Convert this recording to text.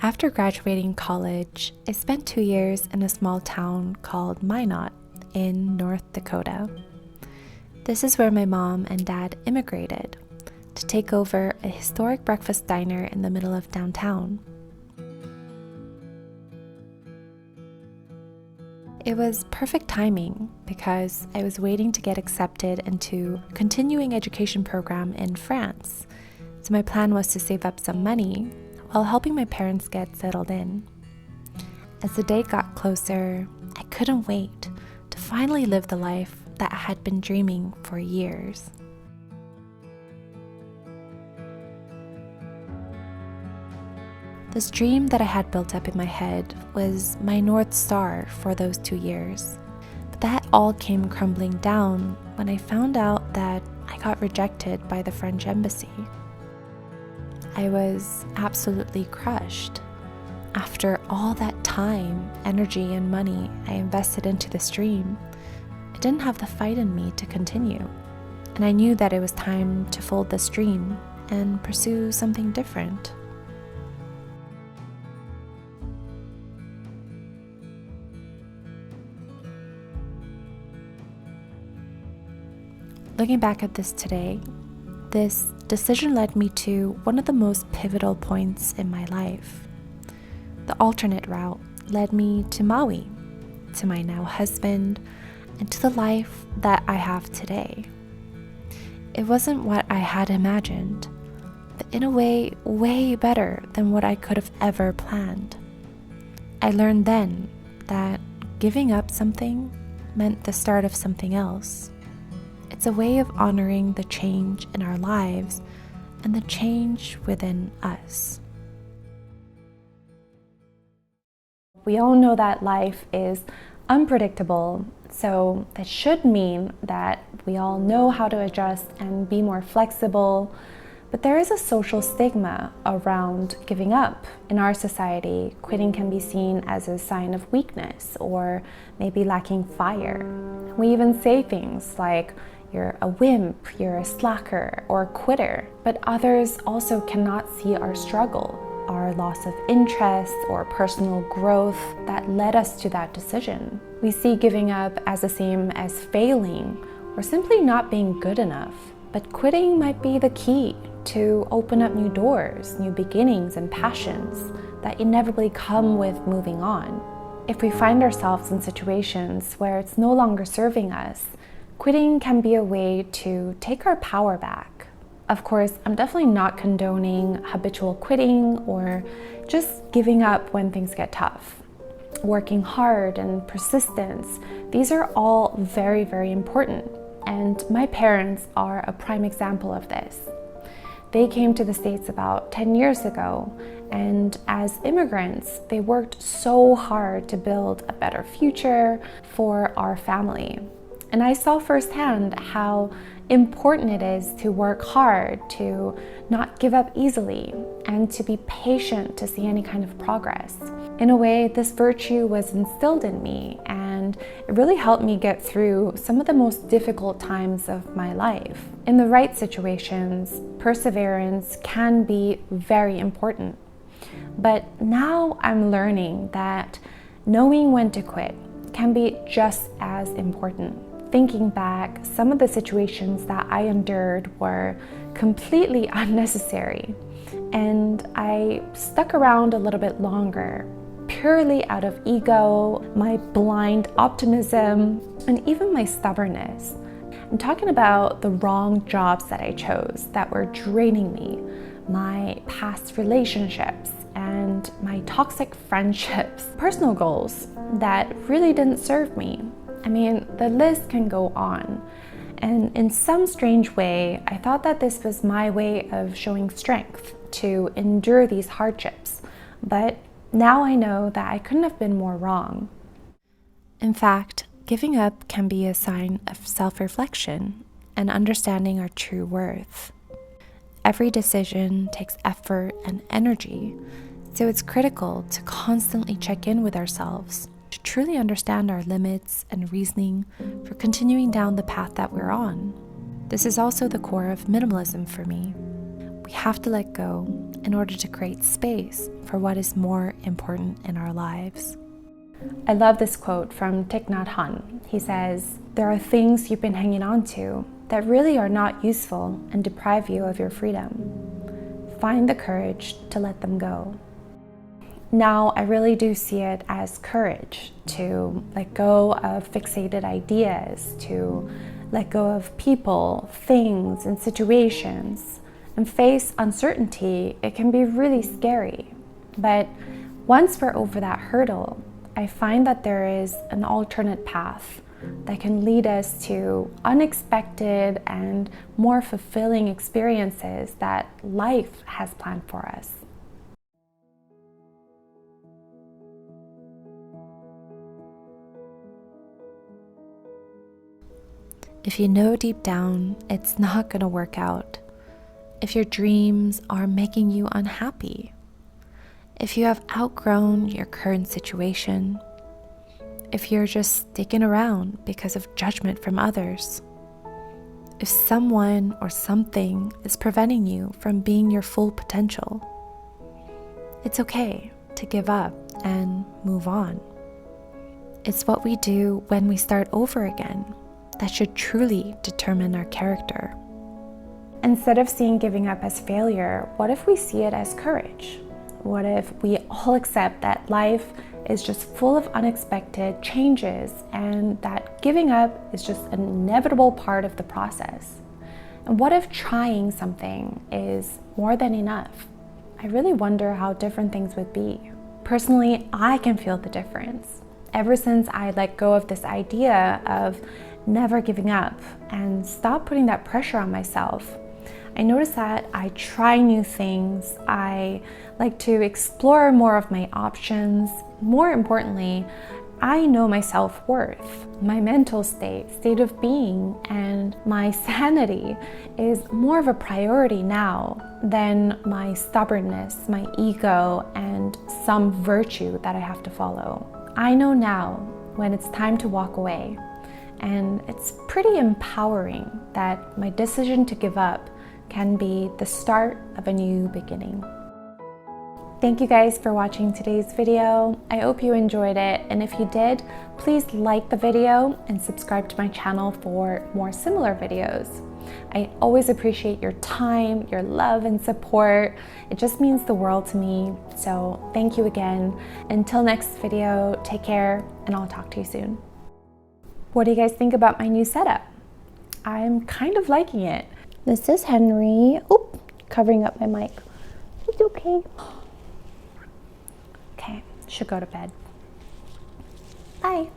After graduating college, I spent 2 years in a small town called Minot in North Dakota. This is where my mom and dad immigrated to take over a historic breakfast diner in the middle of downtown. It was perfect timing because I was waiting to get accepted into a continuing education program in France. So my plan was to save up some money while helping my parents get settled in. As the day got closer, I couldn't wait to finally live the life that I had been dreaming for years. This dream that I had built up in my head was my North Star for those 2 years. But that all came crumbling down when I found out that I got rejected by the French embassy. I was absolutely crushed. After all that time, energy, and money I invested into this dream, I didn't have the fight in me to continue. And I knew that it was time to fold this dream and pursue something different. Looking back at this today, this decision led me to one of the most pivotal points in my life. The alternate route led me to Maui, to my now husband, and to the life that I have today. It wasn't what I had imagined, but in a way, way better than what I could have ever planned. I learned then that giving up something meant the start of something else. It's a way of honoring the change in our lives and the change within us. We all know that life is unpredictable, so that should mean that we all know how to adjust and be more flexible. But there is a social stigma around giving up. In our society, quitting can be seen as a sign of weakness or maybe lacking fire. We even say things like, "You're a wimp, you're a slacker, or a quitter." But others also cannot see our struggle, our loss of interest or personal growth that led us to that decision. We see giving up as the same as failing or simply not being good enough. But quitting might be the key to open up new doors, new beginnings, and passions that inevitably come with moving on. If we find ourselves in situations where it's no longer serving us, quitting can be a way to take our power back. Of course, I'm definitely not condoning habitual quitting or just giving up when things get tough. Working hard and persistence, these are all very, very important. And my parents are a prime example of this. They came to the States about 10 years ago, and as immigrants, they worked so hard to build a better future for our family. And I saw firsthand how important it is to work hard, to not give up easily, and to be patient to see any kind of progress. In a way, this virtue was instilled in me, and it really helped me get through some of the most difficult times of my life. In the right situations, perseverance can be very important. But now I'm learning that knowing when to quit can be just as important. Thinking back, some of the situations that I endured were completely unnecessary, and I stuck around a little bit longer, purely out of ego, my blind optimism, and even my stubbornness. I'm talking about the wrong jobs that I chose that were draining me, my past relationships, and my toxic friendships, personal goals that really didn't serve me. I mean, the list can go on. And in some strange way, I thought that this was my way of showing strength to endure these hardships. But now I know that I couldn't have been more wrong. In fact, giving up can be a sign of self-reflection and understanding our true worth. Every decision takes effort and energy, so it's critical to constantly check in with ourselves to truly understand our limits and reasoning for continuing down the path that we're on. This is also the core of minimalism for me. we have to let go in order to create space for what is more important in our lives. I love this quote from Thich Nhat Hanh. He says, "There are things you've been hanging on to that really are not useful and deprive you of your freedom. Find the courage to let them go." Now, I really do see it as courage to let go of fixated ideas, to let go of people, things, and situations, and face uncertainty. It can be really scary. But once we're over that hurdle, I find that there is an alternate path that can lead us to unexpected and more fulfilling experiences that life has planned for us. If you know deep down it's not going to work out, if your dreams are making you unhappy, if you have outgrown your current situation, if you're just sticking around because of judgment from others, if someone or something is preventing you from being your full potential, it's okay to give up and move on. It's what we do when we start over again that should truly determine our character. Instead of seeing giving up as failure, what if we see it as courage? What if we all accept that life is just full of unexpected changes and that giving up is just an inevitable part of the process? And what if trying something is more than enough? I really wonder how different things would be. Personally, I can feel the difference. Ever since I let go of this idea of never giving up and stop putting that pressure on myself, I notice that I try new things. I like to explore more of my options. More importantly, I know my self-worth, my mental state of being, and my sanity is more of a priority now than my stubbornness, my ego, and some virtue that I have to follow. I know now when it's time to walk away, and it's pretty empowering that my decision to give up can be the start of a new beginning. Thank you guys for watching today's video. I hope you enjoyed it, and if you did, please like the video and subscribe to my channel for more similar videos. I always appreciate your time, your love, and support. It just means the world to me, so thank you again. Until next video, take care, and I'll talk to you soon. What do you guys think about my new setup? I'm kind of liking it. This is Henry. Oop, covering up my mic. It's okay. Okay, should go to bed. Bye.